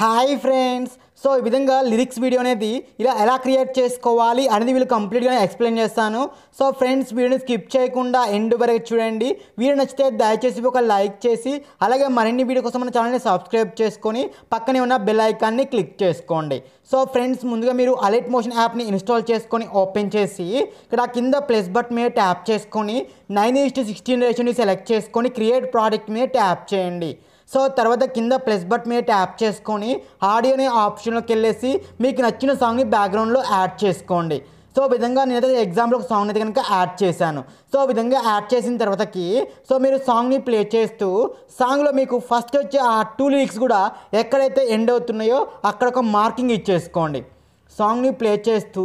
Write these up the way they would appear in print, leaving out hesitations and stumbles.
Hi friends, so ఈ విధంగా lyrics video అనేది ఇలా ఎలా క్రియేట్ చేసుకోవాలి అనేది వీళ్ళు కంప్లీట్గా ఎక్స్ప్లెయిన్ చేస్తాను. సో ఫ్రెండ్స్, వీడియోని స్కిప్ చేయకుండా ఎండ్ వరకు చూడండి. వీడియో నచ్చితే దయచేసి ఒక లైక్ చేసి అలాగే మరిన్ని వీడియో కోసం మన ఛానల్ని సబ్స్క్రైబ్ చేసుకొని పక్కనే ఉన్న బెల్ ఐకాన్ని క్లిక్ చేసుకోండి. సో ఫ్రెండ్స్, ముందుగా మీరు అలర్ట్ మోషన్ యాప్ని ఇన్స్టాల్ చేసుకొని ఓపెన్ చేసి ఇక్కడ కింద ప్లస్ బటన్ మీద ట్యాప్ చేసుకొని 9:16 రేషియోని సెలెక్ట్ చేసుకొని క్రియేట్ ప్రోడక్ట్ మీద ట్యాప్ చేయండి. సో తర్వాత కింద ప్లస్ బటన్ మీద ట్యాప్ చేసుకొని ఆడియోని ఆప్షన్లోకి వెళ్ళేసి మీకు నచ్చిన సాంగ్ని బ్యాక్గ్రౌండ్లో యాడ్ చేసుకోండి. సో విధంగా నేనైతే ఎగ్జాంపుల్ ఒక సాంగ్ అయితే కనుక యాడ్ చేశాను. సో విధంగా యాడ్ చేసిన తర్వాతకి మీరు సాంగ్ని ప్లే చేస్తూ సాంగ్లో మీకు ఫస్ట్ వచ్చే ఆ 2 లిరిక్స్ కూడా ఎక్కడైతే ఎండ్ అవుతున్నాయో అక్కడ ఒక మార్కింగ్ ఇచ్చేసుకోండి. సాంగ్ని ప్లే చేస్తూ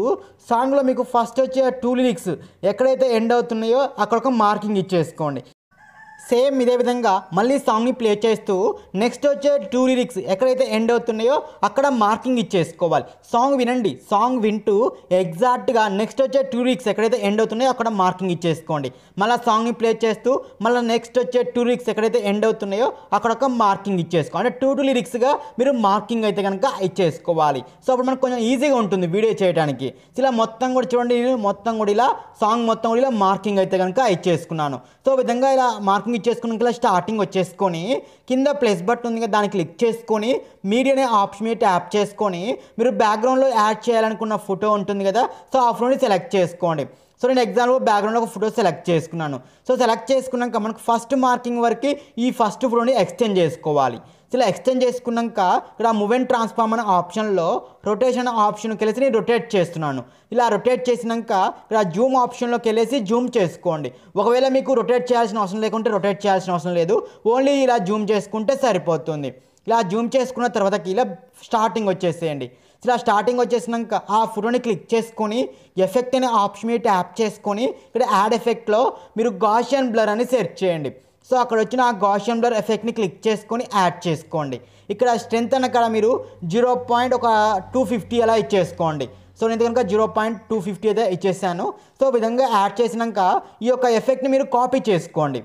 సాంగ్లో మీకు ఫస్ట్ వచ్చే 2 లిరిక్స్ ఎక్కడైతే ఎండ్ అవుతున్నాయో అక్కడ ఒక మార్కింగ్ ఇచ్చేసుకోండి. సేమ్ ఇదే విధంగా మళ్ళీ సాంగ్ని ప్లే చేస్తూ నెక్స్ట్ వచ్చే 2 లిరిక్స్ ఎక్కడైతే ఎండ్ అవుతున్నాయో అక్కడ మార్కింగ్ ఇచ్చేసుకోవాలి. సాంగ్ వినండి, సాంగ్ వింటూ ఎగ్జాక్ట్గా నెక్స్ట్ వచ్చే 2 లిరిక్స్ ఎక్కడైతే ఎండ్ అవుతున్నాయో అక్కడ మార్కింగ్ ఇచ్చేసుకోండి. మళ్ళీ సాంగ్ని ప్లే చేస్తూ మళ్ళీ నెక్స్ట్ వచ్చే 2 లిరిక్స్ ఎక్కడైతే ఎండ్ అవుతున్నాయో అక్కడ ఒక మార్కింగ్ ఇచ్చేసుకోండి. అంటే 2 లిరిక్స్గా మీరు మార్కింగ్ అయితే కనుక ఇచ్చేసుకోవాలి. సో అప్పుడు మనకు కొంచెం ఈజీగా ఉంటుంది వీడియో చేయడానికి. ఇలా మొత్తం కూడా చూడండి, నేను మొత్తం కూడా ఇలా సాంగ్ మొత్తం కూడా ఇలా మార్కింగ్ అయితే కనుక ఇచ్చేసుకున్నాను. సో విధంగా ఇలా మార్కింగ్ ఇచ్చేసుకున్నాక ఇలా స్టార్టింగ్ వచ్చేసుకొని కింద ప్లస్ బటన్ ఉంది కదా, దాన్ని క్లిక్ చేసుకొని మీడియా అనే ఆప్షన్ మీద ట్యాప్ చేసుకొని మీరు బ్యాక్గ్రౌండ్లో యాడ్ చేయాలనుకున్న ఫోటో ఉంటుంది కదా, సో ఆ ఫోటోని సెలెక్ట్ చేసుకోండి. సో నేను ఎగ్జాంపుల్ బ్యాక్గ్రౌండ్లో ఒక ఫోటో సెలెక్ట్ చేసుకున్నాను. సో సెలెక్ట్ చేసుకున్నాక మనకు ఫస్ట్ మార్కింగ్ వరకు ఈ ఫస్ట్ ఫోటోని ఎక్స్టెండ్ చేసుకోవాలి. ఇలా ఎక్స్టెండ్ చేసుకున్నాక ఇక్కడ మూవ్ అండ్ ట్రాన్స్ఫార్మ్ అనే ఆప్షన్లో రొటేషన్ ఆప్షన్కి వెళ్ళేసి నేను రొటేట్ చేస్తున్నాను. ఇలా రొటేట్ చేసినాక ఇక్కడ జూమ్ ఆప్షన్లోకి వెళ్ళేసి జూమ్ చేసుకోండి. ఒకవేళ మీకు రొటేట్ చేయాల్సిన అవసరం లేకుంటే రొటేట్ చేయాల్సిన అవసరం లేదు, ఓన్లీ ఇలా జూమ్ చేసుకుంటే సరిపోతుంది. ఇలా జూమ్ చేసుకున్న తర్వాతకి ఇలా స్టార్టింగ్ వచ్చేసేయండి. ఇలా స్టార్టింగ్ వచ్చేసినాక ఆ ఫోటోని క్లిక్ చేసుకొని ఎఫెక్ట్ అనే ఆప్షన్ మీద ట్యాప్ చేసుకొని ఇక్కడ యాడ్ ఎఫెక్ట్లో మీరు గాషియన్ బ్లర్ అని సెర్చ్ చేయండి. సో అక్కడ వచ్చిన ఆ గాషియన్ బ్లర్ ఎఫెక్ట్ని క్లిక్ చేసుకొని యాడ్ చేసుకోండి. ఇక్కడ స్ట్రెంత్ అన్న కాడ మీరు 0.250 అలా ఇచ్చేసుకోండి. సో నేను కనుక 0.250 అయితే ఇచ్చేసాను. సో విధంగా యాడ్ చేసినాక ఈ యొక్క ఎఫెక్ట్ని మీరు కాపీ చేసుకోండి.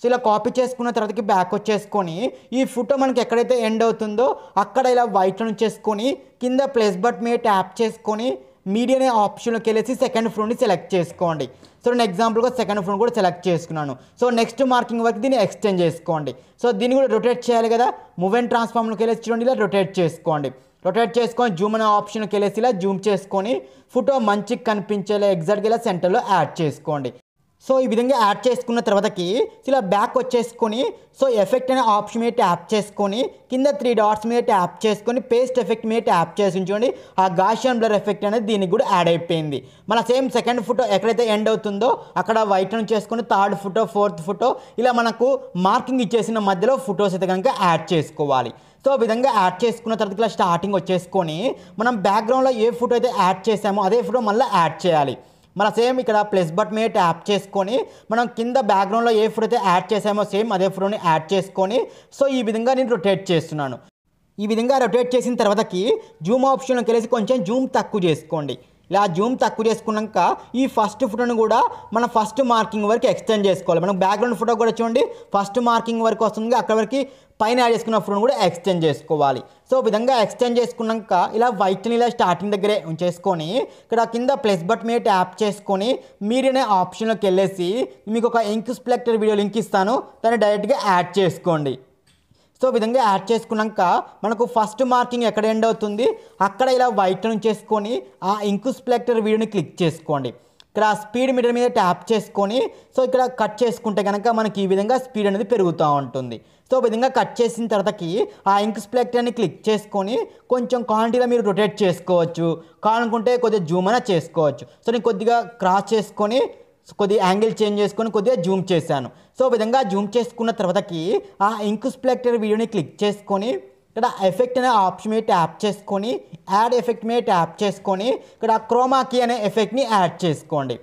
సో ఇలా కాపీ చేసుకున్న తర్వాతకి బ్యాక్ వచ్చేసుకొని ఈ ఫోటో మనకి ఎక్కడైతే ఎండ్ అవుతుందో అక్కడ ఇలా వైట్ ఉంచేసుకొని కింద ప్లస్ బటన్ మీద ట్యాప్ చేసుకొని మీడియా అనే ఆప్షన్లోకి వెళ్ళేసి సెకండ్ ఫోన్ని సెలెక్ట్ చేసుకోండి. సో నేను ఎగ్జాంపుల్గా సెకండ్ ఫోన్ కూడా సెలెక్ట్ చేసుకున్నాను. సో నెక్స్ట్ మార్కింగ్ వరకు దీన్ని ఎక్స్టెండ్ చేసుకోండి. సో దీన్ని కూడా రొటేట్ చేయాలి కదా, మూవ్ అండ్ ట్రాన్స్ఫార్మ్లోకి వెళ్ళేసి చూడండి ఇలా రొటేట్ చేసుకోండి. రొటేట్ చేసుకొని జూమ్ అనే ఆప్షన్కి వెళ్ళేసి ఇలా జూమ్ చేసుకొని ఫోటో మంచిగా కనిపించేలా ఎగ్జాక్ట్గా ఇలా సెంటర్లో యాడ్ చేసుకోండి. సో ఈ విధంగా యాడ్ చేసుకున్న తర్వాతకి ఇలా బ్యాక్ వచ్చేసుకొని సో ఎఫెక్ట్ అనే ఆప్షన్ మీద ట్యాప్ చేసుకొని కింద 3 డాట్స్ మీద ట్యాప్ చేసుకొని పేస్ట్ ఎఫెక్ట్ మీద ట్యాప్ చేసి ఉంచండి. ఆ గాషియన్ బ్లర్ ఎఫెక్ట్ అనేది దీనికి కూడా యాడ్ అయిపోయింది. మన సేమ్ సెకండ్ ఫోటో ఎక్కడైతే ఎండ్ అవుతుందో అక్కడ వైట్ నుంచి చేసుకొని థర్డ్ ఫోటో, ఫోర్త్ ఫోటో ఇలా మనకు మార్కింగ్ ఇచ్చేసిన మధ్యలో ఫొటోస్ అయితే కనుక యాడ్ చేసుకోవాలి. సో విధంగా యాడ్ చేసుకున్న తర్వాత ఇలా స్టార్టింగ్ వచ్చేసుకొని మనం బ్యాక్గ్రౌండ్లో ఏ ఫోటో అయితే యాడ్ చేసామో అదే ఫోటో మళ్ళీ యాడ్ చేయాలి. మన సేమ్ ఇక్కడ ప్లస్ బటన్ మీద ట్యాప్ చేసుకొని మనం కింద బ్యాక్గ్రౌండ్లో ఏ ఫోటో అయితే యాడ్ చేసామో సేమ్ అదే ఫోటోని యాడ్ చేసుకొని సో ఈ విధంగా నేను రొటేట్ చేస్తున్నాను. ఈ విధంగా రొటేట్ చేసిన తర్వాతకి జూమ్ ఆప్షన్లోకి వెళ్ళేసి కొంచెం జూమ్ తక్కువ చేసుకోండి. ఇలా జూమ్ తక్కువ చేసుకున్నాక ఈ ఫస్ట్ ఫోటోని కూడా మనం ఫస్ట్ మార్కింగ్ వరకు ఎక్స్టెండ్ చేసుకోవాలి. మనం బ్యాక్గ్రౌండ్ ఫోటో కూడా చూడండి ఫస్ట్ మార్కింగ్ వరకు వస్తుంది, అక్కడ వరకు పైన యాడ్ చేసుకున్న ఫోటోని కూడా ఎక్స్టెండ్ చేసుకోవాలి. సో విధంగా ఎక్స్టెండ్ చేసుకున్నాక ఇలా వైట్ని ఇలా స్టార్టింగ్ దగ్గరే ఉంచేసుకొని ఇక్కడ కింద ప్లస్ బటన్ మీద ట్యాప్ చేసుకొని మీడియా అనే ఆప్షన్లోకి వెళ్ళేసి మీకు ఒక ఇంక్ స్ప్లెక్టర్ వీడియో లింక్ ఇస్తాను, దాన్ని డైరెక్ట్గా యాడ్ చేసుకోండి. సో విధంగా యాడ్ చేసుకున్నాక మనకు ఫస్ట్ మార్కింగ్ ఎక్కడ ఎండ్ అవుతుంది అక్కడ ఇలా వైట్ ఉంచేసుకొని ఆ ఇంక్ స్ప్లెక్టర్ వీడియోని క్లిక్ చేసుకోండి. ఇక్కడ స్పీడ్ మీటర్ మీద ట్యాప్ చేసుకొని సో ఇక్కడ కట్ చేసుకుంటే కనుక మనకి ఈ విధంగా స్పీడ్ అనేది పెరుగుతూ ఉంటుంది. సో విధంగా కట్ చేసిన తర్వాతకి ఆ ఇంక్ స్ప్లెక్టర్ని క్లిక్ చేసుకొని కొంచెం క్వాంటిటీలో మీరు రొటేట్ చేసుకోవచ్చు, కావాలనుకుంటే కొద్దిగా జూమ్ అయినా చేసుకోవచ్చు. సో నేను కొద్దిగా క్రాస్ చేసుకొని కొద్దిగా యాంగిల్ చేంజ్ చేసుకొని కొద్దిగా జూమ్ చేశాను. సో విధంగా జూమ్ చేసుకున్న తర్వాతకి ఆ ఇంక్ స్ప్లెక్టర్ వీడియోని క్లిక్ చేసుకొని ఇక్కడ ఎఫెక్ట్ అనే ఆప్షన్ మీద ట్యాప్ చేసుకొని యాడ్ ఎఫెక్ట్ మీద ట్యాప్ చేసుకొని ఇక్కడ క్రోమాకీ అనే ఎఫెక్ట్ని యాడ్ చేసుకోండి.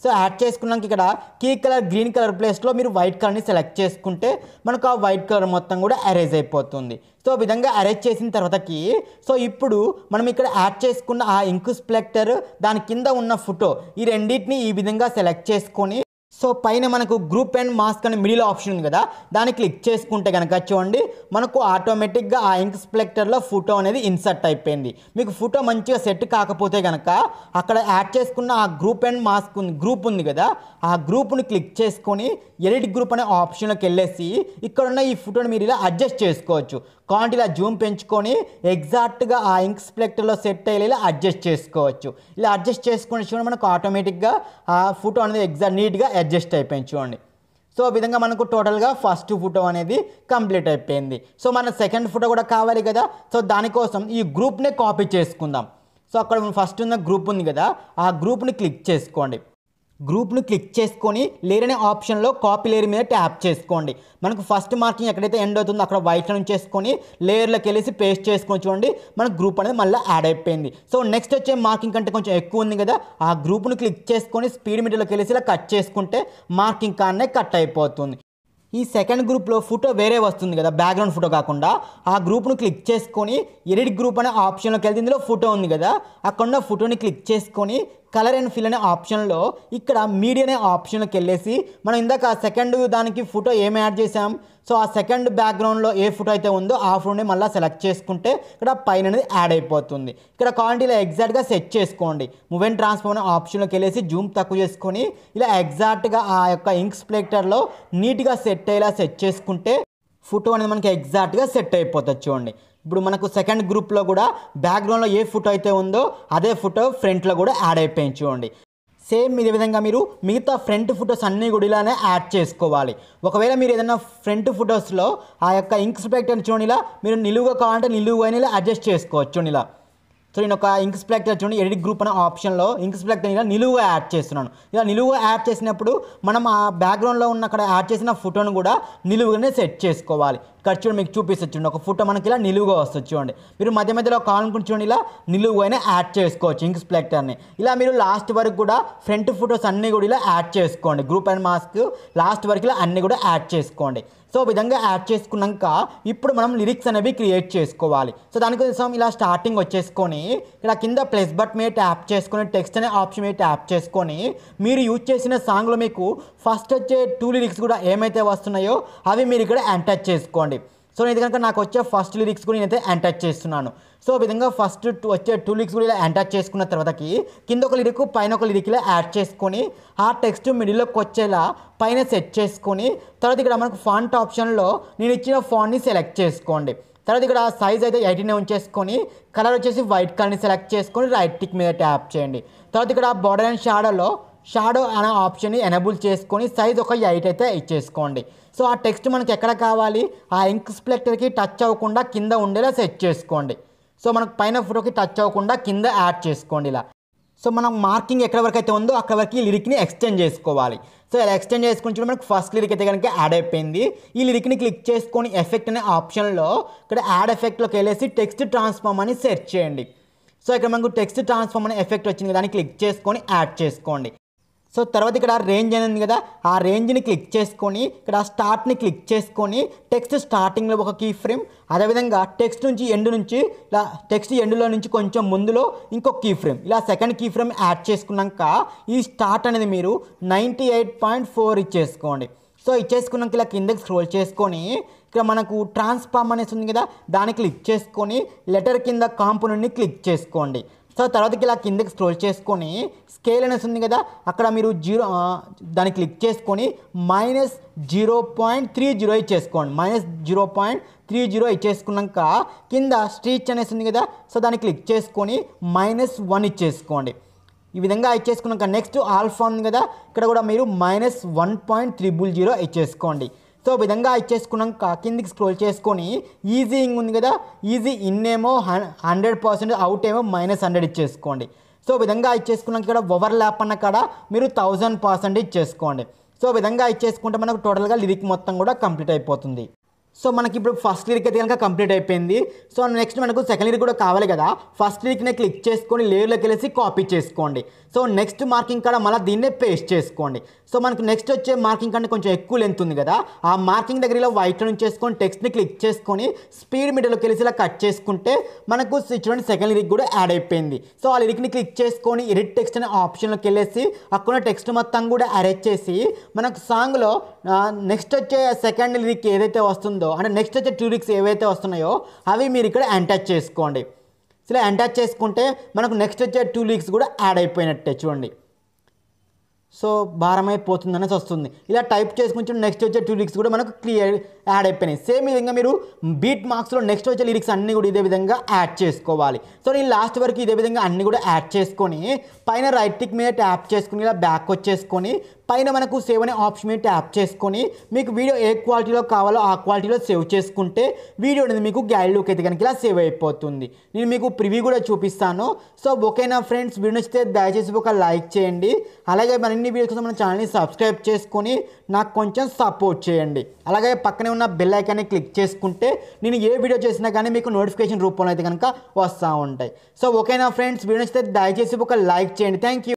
సో యాడ్ చేసుకున్నాక ఇక్కడ కీ కలర్ గ్రీన్ కలర్ ప్లేస్లో మీరు వైట్ కలర్ని సెలెక్ట్ చేసుకుంటే మనకు ఆ వైట్ కలర్ మొత్తం కూడా అరేంజ్ అయిపోతుంది. సో విధంగా అరేంజ్ చేసిన తర్వాతకి సో ఇప్పుడు మనం ఇక్కడ యాడ్ చేసుకున్న ఆ ఇంక్ స్ప్లెక్టర్ దాని కింద ఉన్న ఫోటో ఈ రెండింటిని ఈ విధంగా సెలెక్ట్ చేసుకొని సో పైన మనకు గ్రూప్ అండ్ మాస్క్ అనే మిడిల్ ఆప్షన్ ఉంది కదా, దాన్ని క్లిక్ చేసుకుంటే కనుక చూడండి మనకు ఆటోమేటిక్గా ఆ ఇంక్ స్ప్లెక్టర్లో ఫోటో అనేది ఇన్సర్ట్ అయిపోయింది. మీకు ఫోటో మంచిగా సెట్ కాకపోతే కనుక అక్కడ యాడ్ చేసుకున్న ఆ గ్రూప్ అండ్ మాస్క్ గ్రూప్ ఉంది కదా, ఆ గ్రూప్ని క్లిక్ చేసుకొని ఎడిట్ గ్రూప్ అనే ఆప్షన్లోకి వెళ్ళేసి ఇక్కడ ఉన్న ఈ ఫోటోని మీరు ఇలా అడ్జస్ట్ చేసుకోవచ్చు. కాంటి ఇలా జూమ్ పెంచుకొని ఎగ్జాక్ట్గా ఆ ఇంక్ స్ప్లెక్టర్లో సెట్ అయ్యేలా అడ్జస్ట్ చేసుకోవచ్చు. ఇలా అడ్జస్ట్ చేసుకుని చూడండి మనకు ఆటోమేటిక్గా ఆ ఫోటో అనేది ఎగ్జాక్ట్ నీట్గా అడ్జస్ట్ అయిపోయింది చూడండి. సో ఈ విధంగా మనకు టోటల్గా ఫస్ట్ ఫోటో అనేది కంప్లీట్ అయిపోయింది. సో మన సెకండ్ ఫోటో కూడా కావాలి కదా, సో దానికోసం ఈ గ్రూప్నే కాపీ చేసుకుందాం. సో అక్కడ ఫస్ట్ ఉన్న గ్రూప్ ఉంది కదా, ఆ గ్రూప్ని క్లిక్ చేసుకోండి. గ్రూప్ను క్లిక్ చేసుకొని లేయర్ అనే ఆప్షన్లో కాపీ లేయర్ మీద ట్యాప్ చేసుకోండి. మనకు ఫస్ట్ మార్కింగ్ ఎక్కడైతే ఎండ్ అవుతుందో అక్కడ వైట్లో నుంచి చేసుకొని లేయర్లోకి వెళ్ళేసి పేస్ట్ చేసుకొని చూడండి మనకు గ్రూప్ అనేది మళ్ళీ యాడ్ అయిపోయింది. సో నెక్స్ట్ వచ్చే మార్కింగ్ కంటే కొంచెం ఎక్కువ ఉంది కదా, ఆ గ్రూప్ను క్లిక్ చేసుకొని స్పీడ్ మీటర్లోకి వెళ్ళేసి ఇలా కట్ చేసుకుంటే మార్కింగ్ కానే కట్ అయిపోతుంది. ఈ సెకండ్ గ్రూప్లో ఫోటో వేరే వస్తుంది కదా, బ్యాక్గ్రౌండ్ ఫోటో కాకుండా, ఆ గ్రూప్ను క్లిక్ చేసుకొని ఎడిట్ గ్రూప్ అనే ఆప్షన్లోకి వెళ్తే ఇందులో ఫోటో ఉంది కదా, అక్కడ ఉన్న ఫోటోని క్లిక్ చేసుకొని కలర్ అండ్ ఫిల్ అనే ఆప్షన్లో ఇక్కడ మీడియా అనే ఆప్షన్లోకి వెళ్ళేసి మనం ఇందాక ఆ సెకండ్ దానికి ఫోటో ఏమి యాడ్ చేసాం, సో ఆ సెకండ్ బ్యాక్గ్రౌండ్లో ఏ ఫోటో అయితే ఉందో ఆ ఫోటోని మళ్ళీ సెలెక్ట్ చేసుకుంటే ఇక్కడ పైన అనేది యాడ్ అయిపోతుంది. ఇక్కడ క్వాంటిటీలో ఎగ్జాక్ట్గా సెట్ చేసుకోండి. మూవ్ అండ్ ట్రాన్స్ఫార్మ్ అనే ఆప్షన్లోకి వెళ్ళేసి జూమ్ తక్కువ చేసుకొని ఇలా ఎగ్జాక్ట్గా ఆ యొక్క ఇంక్ స్ప్లెక్టర్లో నీట్గా సెట్ అయ్యేలా సెట్ చేసుకుంటే ఫోటో అనేది మనకి ఎగ్జాక్ట్గా సెట్ అయిపోతుంది చూడండి. ఇప్పుడు మనకు సెకండ్ గ్రూప్లో కూడా బ్యాక్గ్రౌండ్లో ఏ ఫోటో అయితే ఉందో అదే ఫోటో ఫ్రంట్లో కూడా యాడ్ అయిపోయింది చూడండి. సేమ్ ఇదే విధంగా మీరు మిగతా ఫ్రంట్ ఫొటోస్ అన్నీ కూడా ఇలానే యాడ్ చేసుకోవాలి. ఒకవేళ మీరు ఏదైనా ఫ్రంట్ ఫొటోస్లో ఆ యొక్క ఇంక్ స్ప్లెక్టర్ చూడండి ఇలా మీరు నిలువుగా కావాలంటే నిలువుగా ఇలా అడ్జస్ట్ చేసుకోవచ్చు చూడండి ఇలా. సో నేను ఒక ఇంక్ స్ప్లెక్టర్ చూడండి ఎడిట్ గ్రూప్ అనే ఆప్షన్లో ఇంక్ స్ప్లెక్టర్ ఇలా నిలువుగా యాడ్ చేస్తున్నాను. ఇలా నిలువుగా యాడ్ చేసినప్పుడు మనం ఆ బ్యాక్గ్రౌండ్లో ఉన్న అక్కడ యాడ్ చేసిన ఫోటోను కూడా నిలువుగానే సెట్ చేసుకోవాలి. ఇక్కడ చూడండి మీకు చూపిస్తుంది చూడండి ఒక ఫోటో మనకి ఇలా నిలువుగా వస్తుంది చూడండి. మీరు మధ్య మధ్యలో కావాలనుకుంటే చూడండి ఇలా నిలువుగానే యాడ్ చేసుకోవచ్చు ఇంక్ స్ప్లెక్టర్ని. ఇలా మీరు లాస్ట్ వరకు కూడా ఫ్రంట్ ఫొటోస్ అన్నీ కూడా ఇలా యాడ్ చేసుకోండి. గ్రూప్ అండ్ మాస్క్ లాస్ట్ వరకు ఇలా అన్నీ కూడా యాడ్ చేసుకోండి. సో విధంగా యాడ్ చేసుకున్నాక ఇప్పుడు మనం లిరిక్స్ అనేవి క్రియేట్ చేసుకోవాలి. సో దానికోసం ఇలా స్టార్టింగ్ వచ్చేసుకొని ఇక్కడ కింద ప్లస్ బట్ మీద ట్యాప్ చేసుకొని టెక్స్ట్ అనే ఆప్షన్ మీద ట్యాప్ చేసుకొని మీరు యూజ్ చేసిన సాంగ్లో మీకు ఫస్ట్ వచ్చే 2 లిరిక్స్ కూడా ఏమైతే వస్తున్నాయో అవి మీరు ఇక్కడ ఎంటర్ చేసుకోండి. సో ఇది కనుక నాకు వచ్చే ఫస్ట్ లిరిక్స్ కూడా నేనైతే ఎంటర్ చేస్తున్నాను. సో విధంగా ఫస్ట్ వచ్చే 2 లిరిక్స్ కూడా ఇలా ఎంటర్ చేసుకున్న తర్వాతకి కింద ఒక లిరిక్ పైన ఒక లిరిక్ ఇలా యాడ్ చేసుకొని ఆ టెక్స్ట్ మిడిల్లోకి వచ్చేలా పైన సెట్ చేసుకొని తర్వాత ఇక్కడ మనకు ఫాంట్ ఆప్షన్లో నేను ఇచ్చిన ఫాంట్ని సెలెక్ట్ చేసుకోండి. తర్వాత ఇక్కడ సైజ్ అయితే 18 ఉంచేసుకొని కలర్ వచ్చేసి వైట్ కలర్ని సెలెక్ట్ చేసుకొని రైట్ టిక్ మీద ట్యాప్ చేయండి. తర్వాత ఇక్కడ బార్డర్ అండ్ షాడో అనే ఆప్షన్ని ఎనేబుల్ చేసుకొని సైజ్ ఒక 8 అయితే ఇచ్చేసుకోండి. సో ఆ టెక్స్ట్ మనకి ఎక్కడ కావాలి ఆ ఇంక్ స్ప్లెక్టర్కి టచ్ అవ్వకుండా కింద ఉండేలా సెట్ చేసుకోండి. సో మనకు పైన ఫోటోకి టచ్ అవ్వకుండా కింద యాడ్ చేసుకోండి ఇలా. సో మనం మార్కింగ్ ఎక్కడ వరకు అయితే ఉందో అక్కడ వరకు ఈ లిరిక్ని ఎక్స్టెండ్ చేసుకోవాలి. సో ఇలా ఎక్స్టెండ్ చేసుకుని చూడండి మనకు ఫస్ట్ లిరిక్ అయితే కనుక యాడ్ అయిపోయింది. ఈ లిరిక్ని క్లిక్ చేసుకొని ఎఫెక్ట్ అనే ఆప్షన్లో ఇక్కడ యాడ్ ఎఫెక్ట్లోకి వెళ్ళేసి టెక్స్ట్ ట్రాన్స్ఫార్మ్ అని సెర్చ్ చేయండి. సో ఇక్కడ మనకు టెక్స్ట్ ట్రాన్స్ఫార్మ్ అనే ఎఫెక్ట్ వచ్చింది, దాన్ని క్లిక్ చేసుకొని యాడ్ చేసుకోండి. సో తర్వాత ఇక్కడ రేంజ్ అనేది ఉంది కదా, ఆ రేంజ్ని క్లిక్ చేసుకొని ఇక్కడ స్టార్ట్ని క్లిక్ చేసుకొని టెక్స్ట్ స్టార్టింగ్లో ఒక కీ ఫ్రేమ్, అదేవిధంగా టెక్స్ట్ నుంచి ఎండ్ నుంచి ఇలా టెక్స్ట్ ఎండ్లో నుంచి కొంచెం ముందులో ఇంకొక కీ ఫ్రేమ్, ఇలా సెకండ్ కీ ఫ్రేమ్ యాడ్ చేసుకున్నాక ఈ స్టార్ట్ అనేది మీరు 98.4 ఇచ్చేసుకోండి. సో ఇచ్చేసుకున్నాక ఇలా కిందకి స్క్రోల్ చేసుకొని ఇక్కడ మనకు ట్రాన్స్ఫార్మ్ అనేసి ఉంది కదా, దాన్ని క్లిక్ చేసుకొని లెటర్ కింద కాంపోనెంట్ని క్లిక్ చేసుకోండి. సో తర్వాతకి ఇలా కిందకి స్క్రోల్ చేసుకొని స్కేల్ అనేసి ఉంది కదా, అక్కడ మీరు దాన్ని క్లిక్ చేసుకొని -0.30 ఇచ్చేసుకోండి. -0.30 ఇచ్చేసుకున్నాక కింద స్ట్రీచ్ అనేసి ఉంది కదా, సో దాన్ని క్లిక్ చేసుకొని -1 ఇచ్చేసుకోండి. ఈ విధంగా ఇచ్చేసుకున్నాక నెక్స్ట్ ఆల్ఫా ఉంది కదా, ఇక్కడ కూడా మీరు -1.300 ఇచ్చేసుకోండి. సో విధంగా ఇచ్చేసుకున్నాక కిందికి స్క్రోల్ చేసుకొని ఈజీ ఇంగ్ ఉంది కదా, ఈజీ ఇన్ ఏమో 100%, అవుట్ ఏమో -100 ఇచ్చేసుకోండి. సో విధంగా ఇచ్చేసుకున్నాక ఇక్కడ ఓవర్ ల్యాప్ అన్న కాడ మీరు 1000% ఇచ్చేసుకోండి. సో విధంగా ఇచ్చేసుకుంటే మనకు టోటల్గా లిరిక్ మొత్తం కూడా కంప్లీట్ అయిపోతుంది. సో మనకి ఇప్పుడు ఫస్ట్ లిరిక్ అయితే కనుక కంప్లీట్ అయిపోయింది. సో నెక్స్ట్ మనకు సెకండ్ లిరిక్ కూడా కావాలి కదా. ఫస్ట్ లిరిక్ని క్లిక్ చేసుకొని లేయర్లోకి వెళ్ళేసి కాపీ చేసుకోండి. సో నెక్స్ట్ మార్కింగ్ కాడ మళ్ళీ దీన్నే పేస్ట్ చేసుకోండి. సో మనకు నెక్స్ట్ వచ్చే మార్కింగ్ కంటే కొంచెం ఎక్కువ లెంత్ ఉంది కదా, ఆ మార్కింగ్ దగ్గర ఇలా వైట్లో నుంచి చేసుకొని టెక్స్ట్ని క్లిక్ చేసుకొని స్పీడ్ మీటర్లోకి వెళ్ళేసి ఇలా కట్ చేసుకుంటే మనకు చూడండి సెకండ్ లిరిక్ కూడా యాడ్ అయిపోయింది. సో ఆ లిరిక్ని క్లిక్ చేసుకొని ఎడిట్ టెక్స్ట్ అనే ఆప్షన్లోకి వెళ్ళేసి అక్కడ టెక్స్ట్ మొత్తం కూడా అరేంజ్ చేసి మనకు సాంగ్లో నెక్స్ట్ వచ్చే సెకండ్ లిరిక్ ఏదైతే వస్తుందో అంటే నెక్స్ట్ వచ్చే 2 లిరిక్స్ ఏవైతే వస్తున్నాయో అవి మీరు ఇక్కడ ఎంటర్ చేసుకోండి. ఇలా ఎంటర్ చేసుకుంటే మనకు నెక్స్ట్ వచ్చే 2 లిరిక్స్ కూడా యాడ్ అయిపోయినట్టే చూడండి. సో భారమైపోతుంది అనేసి వస్తుంది. ఇలా టైప్ చేసుకుంటే నెక్స్ట్ వచ్చే 2 లిరిక్స్ కూడా మనకు క్లియర్ యాడ్ అయిపోయినాయి. సేమ్ విధంగా మీరు బీట్ మార్క్స్లో నెక్స్ట్ వచ్చే లిరిక్స్ అన్నీ కూడా ఇదే విధంగా యాడ్ చేసుకోవాలి. సో నేను లాస్ట్ వరకు ఇదే విధంగా అన్నీ కూడా యాడ్ చేసుకొని పైన రైట్ టిక్ మీద ట్యాప్ చేసుకుని ఇలా బ్యాక్ వచ్చేసుకొని పైన మనకు సేవ్ అనే ఆప్షన్ మీద ట్యాప్ చేసుకొని మీకు వీడియో ఏ క్వాలిటీలో కావాలో ఆ క్వాలిటీలో సేవ్ చేసుకుంటే వీడియో అనేది మీకు గ్యాలరీలోకి అయితే కనుక ఇలా సేవ్ అయిపోతుంది. నేను మీకు ప్రివ్యూ కూడా చూపిస్తాను. సో ఓకేనా ఫ్రెండ్స్, వీడియో నచ్చితే దయచేసి ఒక లైక్ చేయండి. అలాగే మరిన్ని వీడియోస్ కోసం మన ఛానల్ని సబ్స్క్రైబ్ చేసుకొని నాకు కొంచెం సపోర్ట్ చేయండి. అలాగే పక్కనే ఉన్న బెల్ ఐకాన్ని క్లిక్ చేసుకుంటే నేను ఏ వీడియో చేసినా కానీ మీకు నోటిఫికేషన్ రూపంలో అయితే కనుక వస్తూ ఉంటాయి. సో ఓకేనా ఫ్రెండ్స్, వీడియో నచ్చితే దయచేసి ఒక లైక్ చేయండి. Thank you.